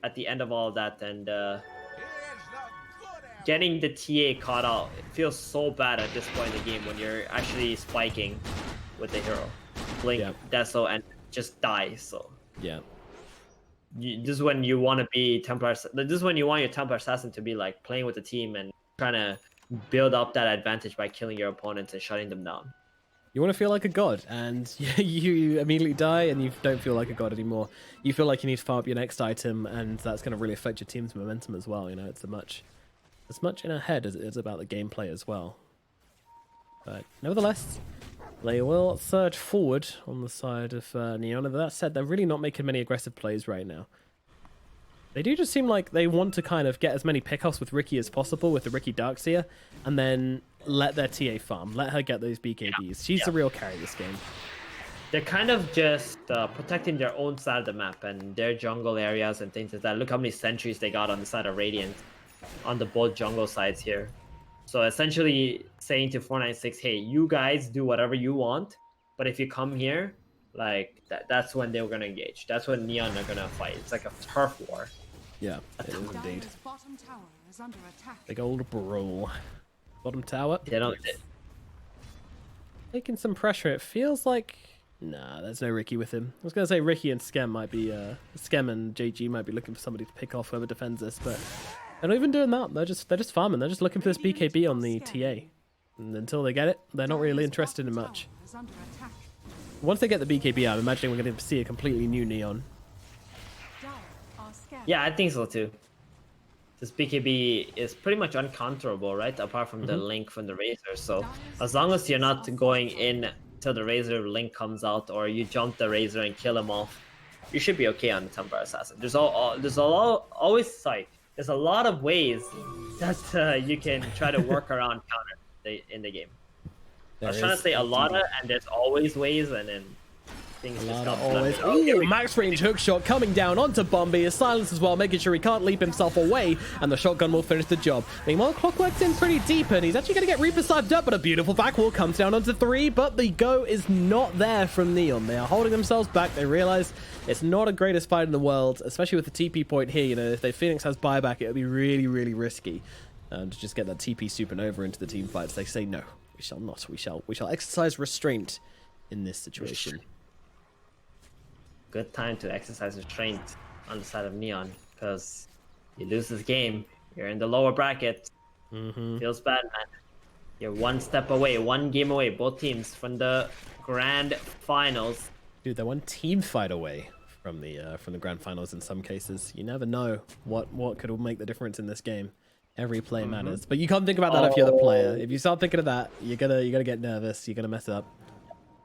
at the end of all of that, and getting the TA caught out, it feels so bad at this point in the game when you're actually spiking with the hero. Blink, Deso, and just die, so. Yeah. This is when you want to be Templar. This is when you want your Templar Assassin to be like playing with the team and trying to build up that advantage by killing your opponents and shutting them down. You want to feel like a god, and you immediately die, and you don't feel like a god anymore. You feel like you need to farm up your next item, and that's going to really affect your team's momentum as well. You know, it's as much in our head as it is about the gameplay as well. But nevertheless, they will surge forward on the side of Neon. And that said, they're really not making many aggressive plays right now. They do just seem like they want to kind of get as many pickoffs with Riki as possible with the Riki Darkseer, and then let their TA farm. Let her get those BKBs. She's the real carry this game. They're kind of just protecting their own side of the map and their jungle areas and things like that. Look how many sentries they got on the side of Radiant on the both jungle sides here. So essentially saying to 496, hey, you guys do whatever you want, but if you come here, like that's when they were gonna engage. That's when Neon are gonna fight. It's like a turf war. Yeah, it is indeed. Dire's bottom tower is under attack. Big old brawl. Bottom tower. They don't. Taking some pressure. It feels like... Nah, there's no Ricky with him. I was going to say Ricky and Skem might be... Skem and JG might be looking for somebody to pick off whoever defends this, but they're not even doing that. They're just farming. They're just looking for this BKB on the TA. And until they get it, they're not really interested in much. Is under attack. Once they get the BKB out, I'm imagining we're going to see a completely new Neon. Dire are scared. Yeah, I think so too. This BKB is pretty much uncounterable, right? Apart from the link from the Razor. So as long as you're not going in till the Razor link comes out, or you jump the Razor and kill him off, you should be okay on the Templar Assassin. There's always like there's a lot of ways that you can try to work around counter in the game. I was trying to say a lot of, and there's always ways, and then things just come Always. Ooh, max range hook shot coming down onto Bombi. His silence as well, making sure he can't leap himself away, and the shotgun will finish the job. Meanwhile, Clockwork's in pretty deep, and he's actually going to get Reaper siped up, but a beautiful back wall comes down onto 3, but the go is not there from Neon. They are holding themselves back. They realize it's not the greatest fight in the world, especially with the TP point here. You know, if the Phoenix has buyback, it would be really, really risky to just get that TP supernova into the team fights. They say no, we shall not. We shall exercise restraint in this situation. Good time to exercise restraint on the side of Neon, because you lose this game, you're in the lower bracket. Feels bad, man. You're one step away, one game away, both teams, from the grand finals. Dude, they're one team fight away from the grand finals in some cases. You never know what could make the difference in this game. Every play matters, but you can't think about that if you're the player. If you start thinking of that, you're gonna get nervous. You're gonna mess up.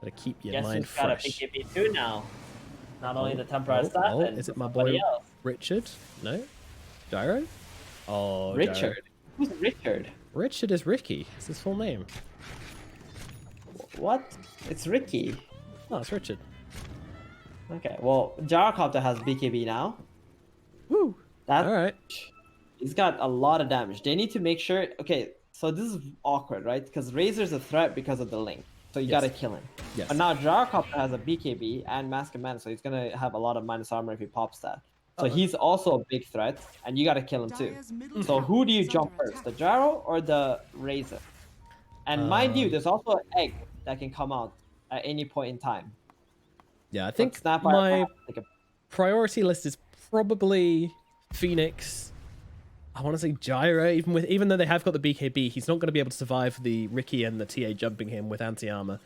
Gotta keep your mind fresh. Guess who's got a BKB too now? Not only the Templar Assassin, is it my boy Richard? No? Gyro? Oh, Richard. Gyro. Who's Richard? Richard is Ricky. It's his full name. What? It's Ricky. Oh, it's Richard. Okay, well, Gyrocopter has BKB now. Woo! Alright. He's got a lot of damage. They need to make sure... Okay, so this is awkward, right? Because Razor's a threat because of the link. So you gotta kill him. Yes. But now Gyrocopter has a BKB and Mask of Mana, so he's gonna have a lot of minus armor if he pops that. So he's also a big threat, and you gotta kill him too. So who do you jump first, the Gyro or the Razor? And mind you, there's also an egg that can come out at any point in time. Yeah, I think my like priority list is probably Phoenix. I want to say Gyro, even though they have got the BKB, he's not going to be able to survive the Ricky and the TA jumping him with anti-armor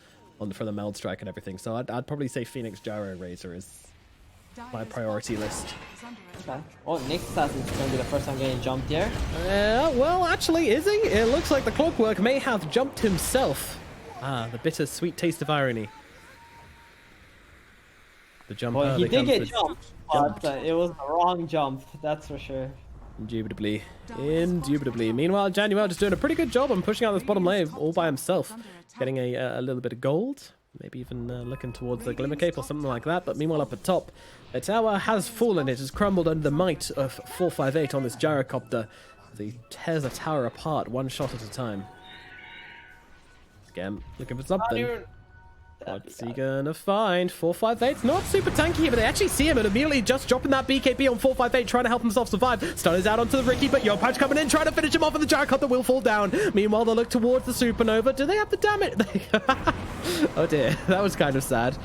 for the meld strike and everything. So I'd probably say Phoenix, Gyro, Razor is my priority list. Okay. Well, Nick's Assassin's going to be the first time getting jumped here. Well, actually, is he? It looks like the Clockwork may have jumped himself. Ah, the bitter sweet taste of irony. The jump. Well, he did get jumped, but it was the wrong jump, that's for sure. Indubitably. Indubitably. Meanwhile, Januel just doing a pretty good job on pushing out this bottom lane all by himself. Getting a little bit of gold. Maybe even looking towards the Glimmer Cape or something like that. But meanwhile, up at top, the tower has fallen. It has crumbled under the might of 458 on this Gyrocopter. He tears the tower apart one shot at a time. Scam looking for something. What's he gonna find? 458's not super tanky, but they actually see him and immediately just dropping that BKB on 458, trying to help himself survive. Stun is out onto the Ricky, but Yo-Patch coming in, trying to finish him off, and the Gyrocopter will fall down. Meanwhile, they look towards the Supernova. Do they have the damage? Oh dear, that was kind of sad.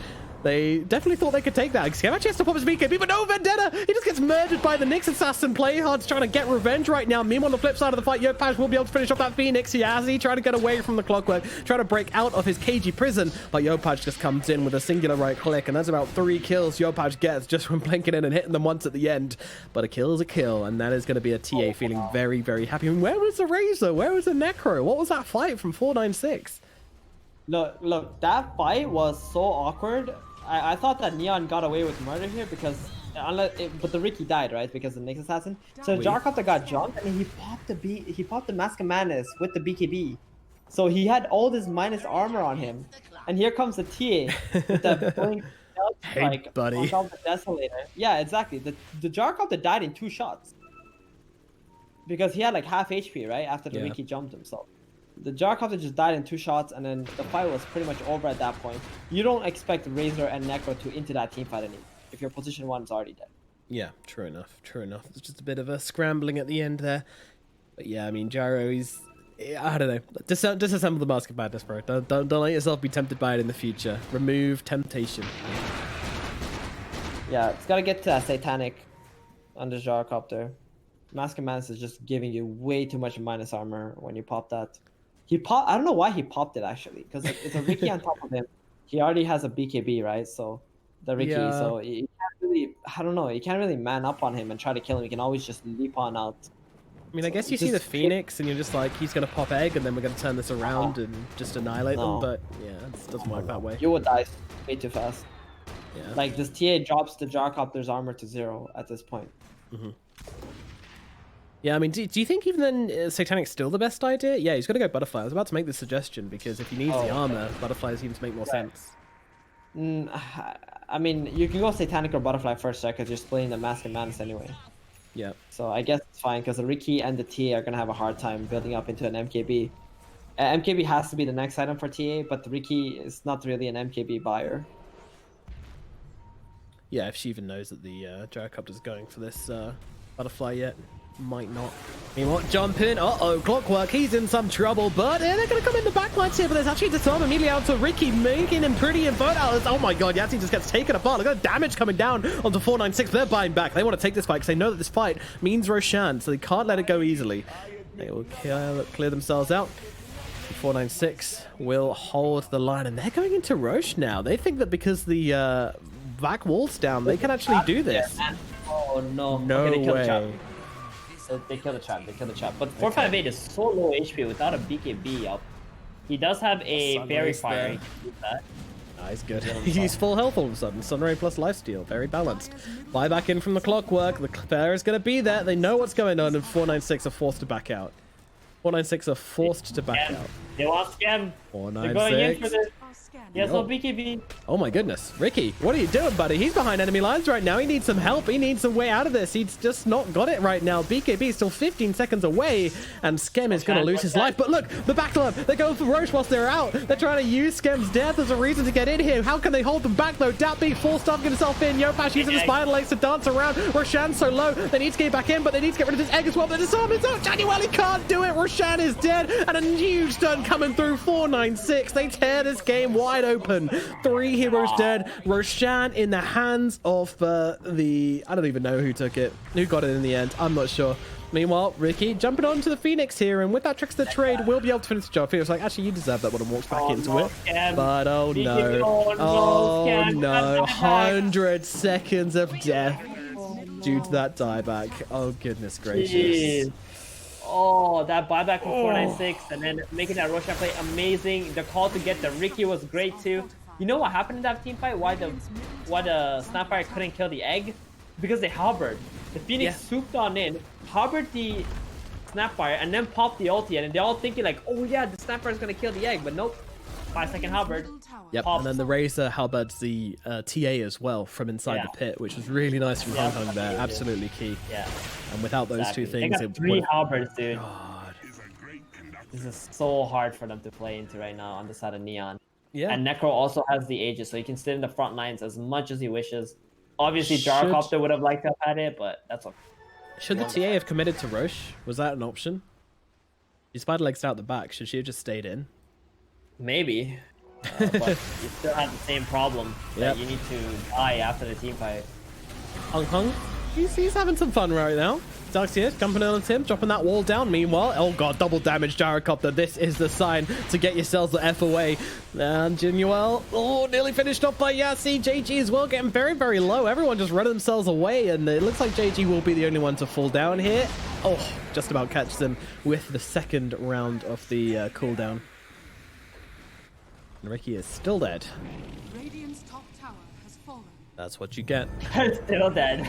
They definitely thought they could take that. Scam actually has to pop his BKB, but no Vendetta! He just gets murdered by the Nyx Assassin. Playhard's trying to get revenge right now. Meanwhile, on the flip side of the fight, Yo-Patch will be able to finish off that Phoenix. Yazzie trying to get away from the Clockwork, trying to break out of his cagey prison, but Yo-Patch just comes in with a singular right click, and that's about 3 kills Yo-Patch gets just from blinking in and hitting them once at the end. But a kill is a kill, and that is going to be a TA feeling very, very happy. I mean, where was the Razor? Where was the Necro? What was that fight from 496? Look, that fight was so awkward. I thought that Neon got away with murder here because, but the Ricky died, right? Because of the Nyx Assassin. So Gyrocopter got jumped and he popped the Mask of Madness with the BKB. So he had all this minus armor on him, and here comes the TA with the blink, hey, buddy. On top of the Desolator. Yeah, exactly. The Gyrocopter died in 2 shots because he had like half HP, right? After the Ricky jumped himself. The Gyrocopter just died in 2 shots, and then the fight was pretty much over at that point. You don't expect Razor and Necro to into that team fight anymore if your position 1 is already dead. Yeah, true enough. True enough. It's just a bit of a scrambling at the end there. But yeah, I mean, Gyro, he's... I don't know. Disassemble the Mask of Madness, bro. Don't let yourself be tempted by it in the future. Remove temptation. Yeah, it's gotta get to that Satanic on the Gyrocopter. Mask of Madness is just giving you way too much minus armor when you pop that. I don't know why he popped it, actually, because it's a Ricky on top of him. He already has a BKB, right? So the Ricky, Yeah. so you can't really, I don't know, you can't really man up on him and try to kill him. You can always just leap on out. I mean, I guess you see the Phoenix and you're just like, he's going to pop egg and then we're going to turn this around and just annihilate them. But yeah, it doesn't work that way. You would die way too fast. Yeah. Like, this TA drops the Gyrocopter's armor to 0 at this point. Yeah, I mean, do you think even then Satanic's still the best idea? Yeah, he's got to go Butterfly. I was about to make this suggestion because if he needs the armor, Butterfly seems to make more sense. I mean, you can go Satanic or Butterfly first, right? Because you're splitting the Mask and Madness anyway. Yeah. So I guess it's fine because the Ricky and the TA are going to have a hard time building up into an MKB. MKB has to be the next item for TA, but the Ricky is not really an MKB buyer. Yeah, if she even knows that the Gyrocopter's going for this Butterfly yet. Might not. Meanwhile, jump in. Uh-oh, Clockwork. He's in some trouble, but they're going to come in the backlines here, but there's actually Disarm immediately out to Ricky, making him pretty infertile. Oh my god, Yahtzee just gets taken apart. Look at the damage coming down onto 496. They're buying back. They want to take this fight because they know that this fight means Roshan, so they can't let it go easily. They will clear themselves out. 496 will hold the line, and they're going into Roche now. They think that because the back wall's down, they can actually do this. Oh no. No way. They kill the trap. But 458 is so low HP without a BKB up. He does have a Fairy Fire. He can use that. He's good. He's full health all of a sudden. Sunray plus lifesteal. Very balanced. Buy back in from the Clockwork. The player is going to be there. They know what's going on, and 496 are forced to back out. 496 are forced to back out. They want scam. 496. They're going in for this. He has no Yup. BKB. Oh my goodness. Ricky, what are you doing, buddy? He's behind enemy lines right now. He needs some help. He needs some way out of this. He's just not got it right now. BKB is still 15 seconds away, and Skem is going to lose his life. But look, the backline. They're going for Roche whilst they're out. They're trying to use Skem's death as a reason to get in here. How can they hold them back, though? Doubt being forced off, get himself in. Yopash using the Spider Legs to dance around. Roshan's so low. They need to get back in, but they need to get rid of this egg as well. But Disarm is out. January can't do it. Roshan is dead, and a huge stun coming through. 496. They tear this game wide open. 3 heroes dead. Roshan in the hands of the... I don't even know who took it. Who got it in the end. I'm not sure. Meanwhile, Ricky jumping onto the Phoenix here, and with that Tricks of the Trade, we'll be able to finish the job. Phoenix like, actually, you deserve that one, and walks back into it. But oh no. Oh no. 100 seconds of death due to that dieback. Oh, goodness gracious. Jeez. Oh, that buyback from 496 and then making that Roshan play amazing. The call to get the Ricky was great too. You know what happened in that team fight? Why the Snapfire couldn't kill the egg? Because they hovered. The Phoenix swooped on in, hovered the Snapfire, and then popped the ulti, and they're all thinking like, oh yeah, the Snapfire is gonna kill the egg, but nope. 5-second hovered. Yep, and then the Razor halberds the TA as well from inside the pit, which was really nice from Hong Kong there. Absolutely key. Yeah. And without those two things, they got 3 halberds, dude. God. This is so hard for them to play into right now on the side of Neon. Yeah. And Necro also has the Aegis, so he can sit in the front lines as much as he wishes. Obviously, Gyrocopter would have liked to have had it, but that's okay. Should the TA have committed to Roche? Was that an option? She spider legs out the back. Should she have just stayed in? Maybe. But you still have the same problem that you need to die after the team fight. Hong Kong, he's having some fun right now. Dark's here, jumping on him, dropping that wall down. Meanwhile, oh god, double damage Gyrocopter. This is the sign to get yourselves the F away. And Jinuel, oh, nearly finished off by Yahtzee. JG as well, getting very, very low. Everyone just running themselves away, and it looks like JG will be the only one to fall down here. Oh, just about catches him with the second round of the cooldown. And Ricky is still dead. Radiant's top tower has fallen. That's what you get. Still dead.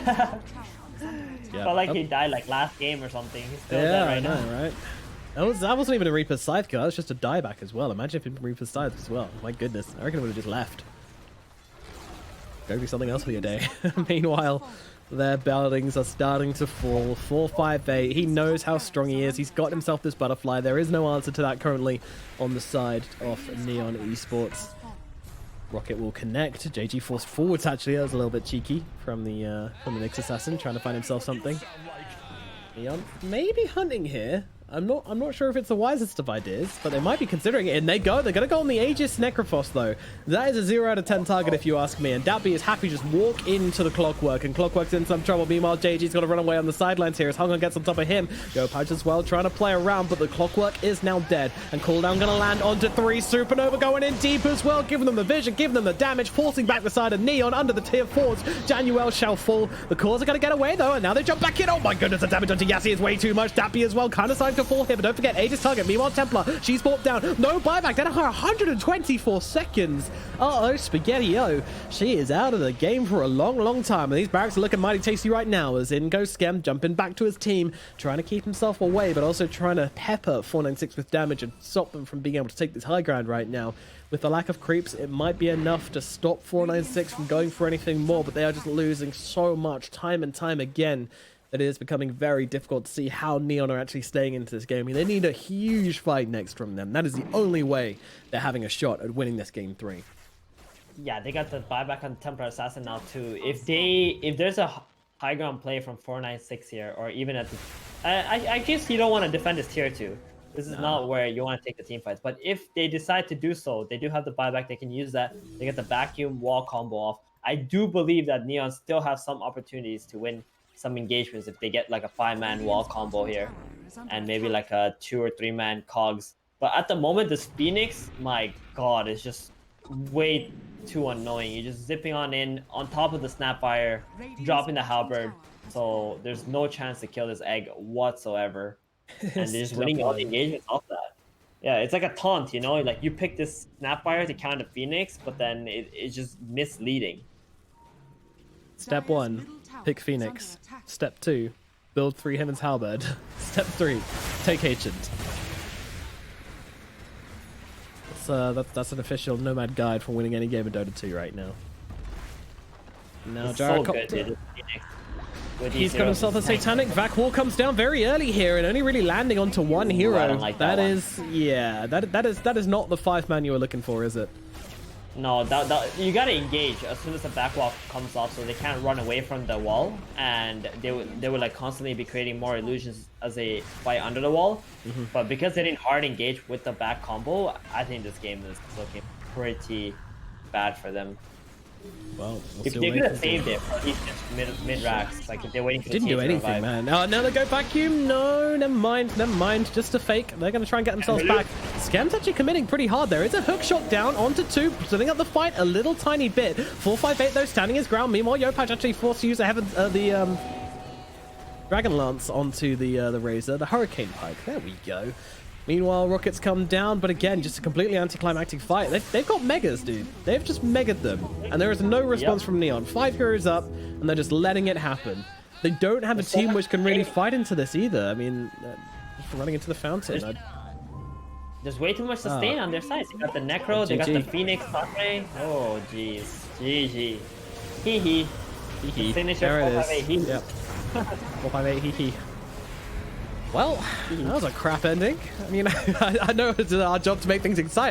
Yeah. Felt like he died like last game or something. He's still dead right now. Right? That wasn't even a Reaper's Scythe kill. That was just a dieback as well. Imagine if it had been Reaper's Scythe as well. My goodness. I reckon it would have just left. Go do something else for your day. Meanwhile, Their buildings are starting to fall. 458. He knows how strong he is. He's got himself this butterfly. There is no answer to that currently on the side of Neon Esports. Rocket will connect. JG forced forwards, actually. That was a little bit cheeky from the Nyx Assassin, trying to find himself something. Neon maybe hunting here. I'm not sure if it's the wisest of ideas, but they might be considering it. And they're gonna go on the Aegis Necrophos though. That is a 0 out of 10 target if you ask me. And Dappy is happy to just walk into the Clockwork, and Clockwork's in some trouble. Meanwhile, JG's got to run away on the sidelines here as Hungon gets on top of him. Yo-Pouch as well trying to play around, but the Clockwork is now dead. And Cooldown gonna land onto 3. Supernova going in deep as well, giving them the vision, giving them the damage, forcing back the side of Neon under the tier 4s. Januel shall fall. The cores are gonna get away though, and now they jump back in. Oh my goodness, the damage onto Yassi is way too much. Dappy as well, kind of starting to fall here, but don't forget Aegis target. Meanwhile, Templar, she's brought down. No buyback. Then 124 seconds. Uh-oh, Spaghetti-O. She is out of the game for a long, long time. And these barracks are looking mighty tasty right now as in goes Skem, jumping back to his team, trying to keep himself away, but also trying to pepper 496 with damage and stop them from being able to take this high ground right now. With the lack of creeps, it might be enough to stop 496 from going for anything more, but they are just losing so much time and time again. It is becoming very difficult to see how Neon are actually staying into this game. I mean, they need a huge fight next from them. That is the only way they're having a shot at winning this game 3. Yeah, they got the buyback on Templar Assassin now too. If there's a high ground play from 496 here, or even at the... I guess you don't want to defend this tier 2. This is not where you want to take the team fights. But if they decide to do so, they do have the buyback. They can use that. They get the vacuum wall combo off. I do believe that Neon still have some opportunities to win some engagements if they get like a 5-man wall combo here and maybe like a 2 or 3-man cogs. But at the moment, this Phoenix, my god, is just way too annoying. You're just zipping on in on top of the Snapfire, dropping the halberd, so there's no chance to kill this egg whatsoever. And they're just winning all the engagements off that. Yeah, it's like a taunt, you know, like you pick this Snapfire to counter Phoenix, but then it's just misleading. Step 1, pick Phoenix. Step 2, build 3 Heaven's Halberd. Step 3, take Ancient. That's an official Nomad guide for winning any game of Dota 2 right now. Now Gyrocopter. He's got himself a Satanic. Vac Wall comes down very early here and only really landing onto one hero. That is not the 5-man you were looking for, is it? No, you gotta engage as soon as the back wall comes off, so they can't run away from the wall, and they would like constantly be creating more illusions as they fight under the wall. But because they didn't hard engage with the back combo, I think this game is looking pretty bad for them. Well, if they could have saved it, at least just mid racks, like if they're waiting for the didn't do anything, man. Oh, now they go vacuum. No, never mind. Just a fake. They're going to try and get themselves back. Scam's actually committing pretty hard there. It's a hook shot down onto 2, setting up the fight a little tiny bit. 458 though, standing his ground. Meanwhile, Yo-Patch actually forced to use the Dragon Lance onto the Razor, the Hurricane Pike. There we go. Meanwhile, Rockets come down, but again, just a completely anticlimactic fight. They've got megas, dude. They've just megaed them, and there is no response from Neon. 5 heroes up, and they're just letting it happen. They don't have a team which can really fight into this either. I mean, running into the fountain. There's way too much sustain on their side. They got the Necro, they got the Phoenix, Padre. Oh, jeez. GG. Hee hee. Finisher, there it 458. is. Yep. 458, hee hee. Well, that was a crap ending. I mean, I know it's our job to make things exciting.